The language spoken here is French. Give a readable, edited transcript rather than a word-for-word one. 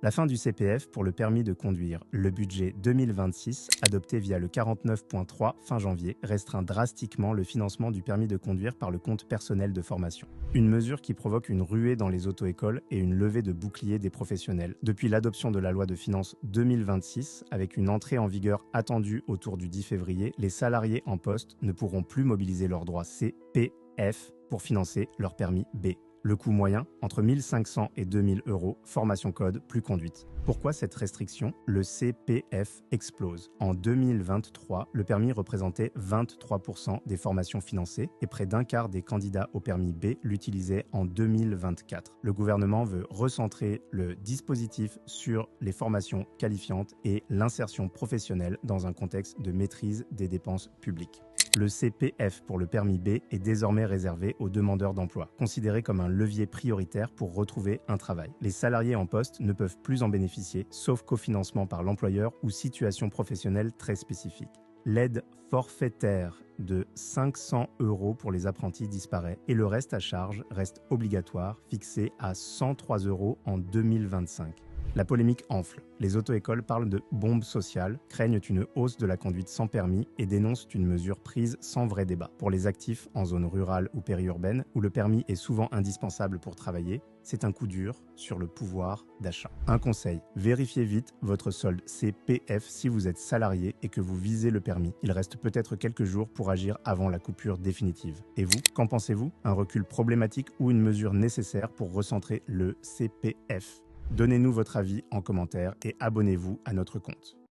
La fin du CPF pour le permis de conduire, le budget 2026, adopté via le 49.3 fin janvier, restreint drastiquement le financement du permis de conduire par le compte personnel de formation. Une mesure qui provoque une ruée dans les auto-écoles et une levée de bouclier des professionnels. Depuis l'adoption de la loi de finances 2026, avec une entrée en vigueur attendue autour du 10 février, les salariés en poste ne pourront plus mobiliser leurs droits CPF pour financer leur permis B. Le coût moyen, entre 1 500 et 2 000 euros, formation code plus conduite. Pourquoi cette restriction? Le CPF explose. En 2023, le permis représentait 23% des formations financées et près d'un quart des candidats au permis B l'utilisaient en 2024. Le gouvernement veut recentrer le dispositif sur les formations qualifiantes et l'insertion professionnelle dans un contexte de maîtrise des dépenses publiques. Le CPF pour le permis B est désormais réservé aux demandeurs d'emploi, considéré comme un levier prioritaire pour retrouver un travail. Les salariés en poste ne peuvent plus en bénéficier, sauf cofinancement par l'employeur ou situation professionnelle très spécifique. L'aide forfaitaire de 500 euros pour les apprentis disparaît et le reste à charge reste obligatoire, fixé à 103 euros en 2025. La polémique enfle. Les auto-écoles parlent de bombe sociale, craignent une hausse de la conduite sans permis et dénoncent une mesure prise sans vrai débat. Pour les actifs en zone rurale ou périurbaine, où le permis est souvent indispensable pour travailler, c'est un coup dur sur le pouvoir d'achat. Un conseil, vérifiez vite votre solde CPF si vous êtes salarié et que vous visez le permis. Il reste peut-être quelques jours pour agir avant la coupure définitive. Et vous, qu'en pensez-vous? Un recul problématique ou une mesure nécessaire pour recentrer le CPF? Donnez-nous votre avis en commentaire et abonnez-vous à notre compte.